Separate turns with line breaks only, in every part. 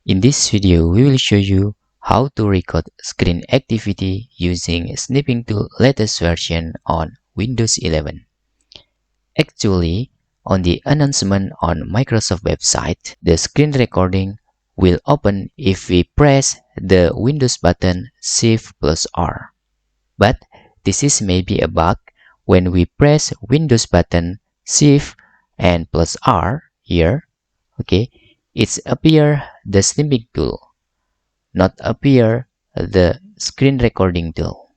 In this video, we will show you how to record screen activity using Snipping tool latest version on Windows 11. Actually, on the announcement on Microsoft website, the screen recording will open if we press the Windows button Shift plus R. But this is maybe a bug. When we press Windows button Shift and plus R here, okay, it's appear the snipping tool, not appear the screen recording tool.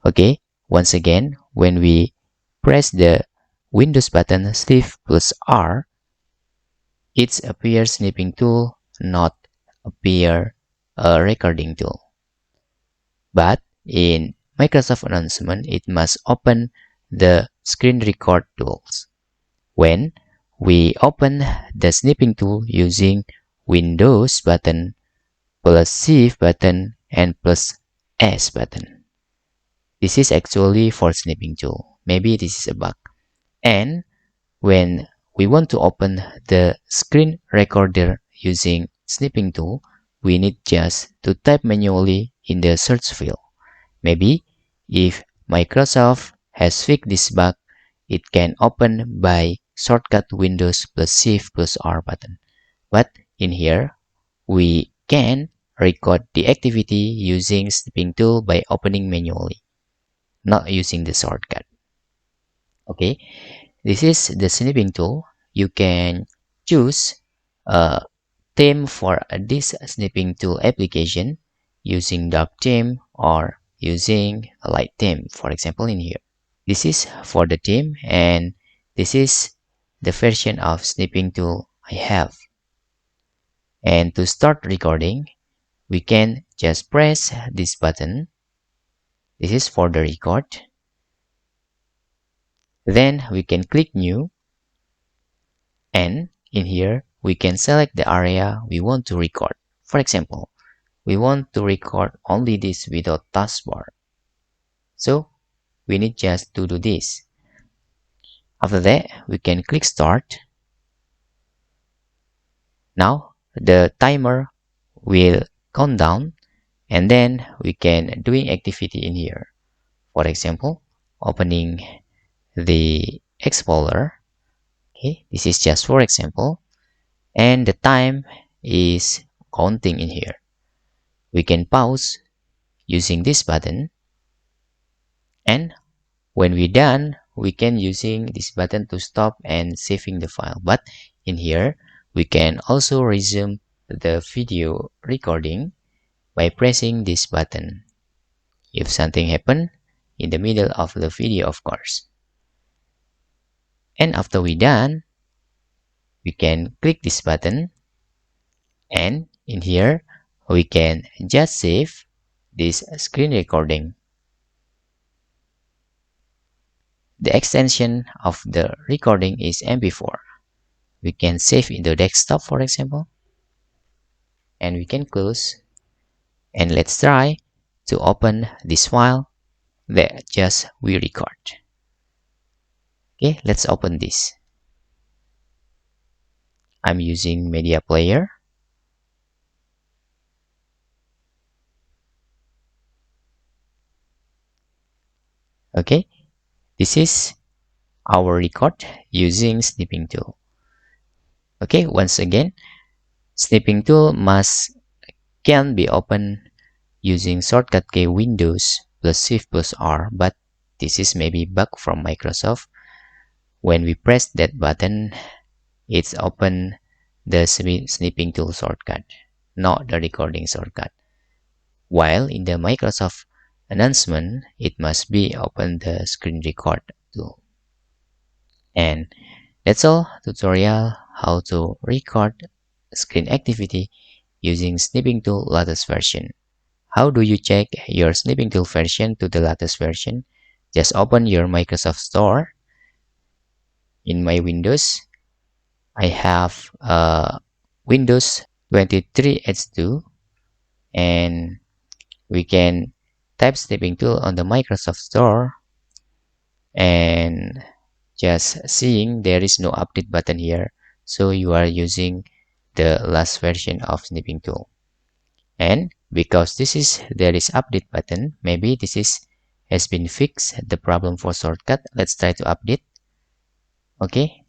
Okay, once again, when we press the Windows button Shift plus R, it's appear snipping tool, not appear a recording tool. But in Microsoft announcement, it must open the screen record tools. When we open the snipping tool using Windows button plus Shift button and plus S button. This is actually for snipping tool. Maybe this is a bug. And when we want to open the screen recorder using snipping tool, we need just to type manually in the search field. Maybe if Microsoft has fixed this bug, it can open by shortcut Windows plus Shift plus R button. But in here, we can record the activity using snipping tool by opening manually, not using the shortcut. Okay, this is the snipping tool. You can choose a theme for this snipping tool application using dark theme or using a light theme, for example in here. This is for the theme, and this is the version of snipping tool I have. And to start recording, we can just press this button. This is for the record. Then we can click new, and in here we can select the area we want to record. For example, we want to record only this without taskbar. So we need just to do this. After that, we can click start. Now the timer will count down, and then we can doing activity in here. For example, opening the Explorer. Okay, this is just for example, and the time is counting in here. We can pause using this button, and when we're done, we can using this button to stop and saving the file. But in here, we can also resume the video recording by pressing this button if something happened in the middle of the video, of course. And after we're done, we can click this button, and in here we can just save this screen recording. The extension of the recording is MP4. We can save in the desktop, for example, and we can close. And let's try to open this file that just we record. Okay, let's open this. I'm using media player. Okay, this is our record using snipping tool. Okay, once again, snipping tool can be opened using shortcut key Windows plus Shift plus R, but this is maybe bug from Microsoft. When we press that button, it's open the snipping tool shortcut, not the recording shortcut. While in the Microsoft announcement, it must be open the screen record tool. And that's all tutorial how to record screen activity using snipping tool latest version. How do you check your snipping tool version to the latest version? Just open your Microsoft Store. In my Windows, I have Windows 23H2, and we can type snipping tool on the Microsoft Store, and just seeing there is no update button here, so you are using the last version of snipping tool. And because there is update button, maybe this is has been fixed the problem for shortcut. Let's try to update. Okay,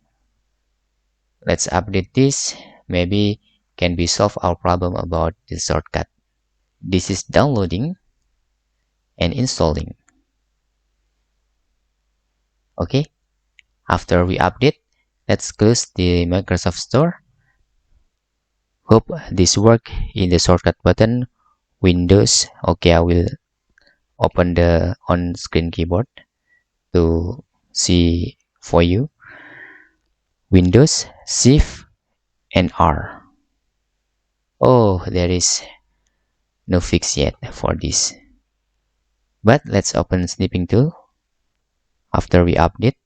let's update this. Maybe can we solve our problem about the shortcut. This is downloading and installing. Okay, after we update, let's close the Microsoft Store. Hope this work in the shortcut button Windows. Okay, I will open the on-screen keyboard to see for you. Windows Shift and R. Oh, there is no fix yet for this. But let's open snipping tool after we update.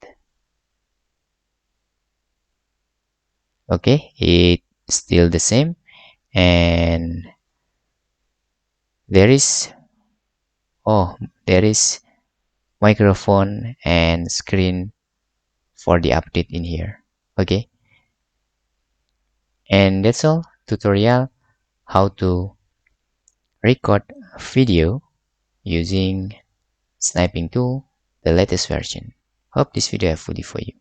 Okay, it's still the same, and there is there is microphone and screen for the update in here. Okay, and that's all tutorial how to record video using sniping tool, the latest version. Hope this video helpful for you.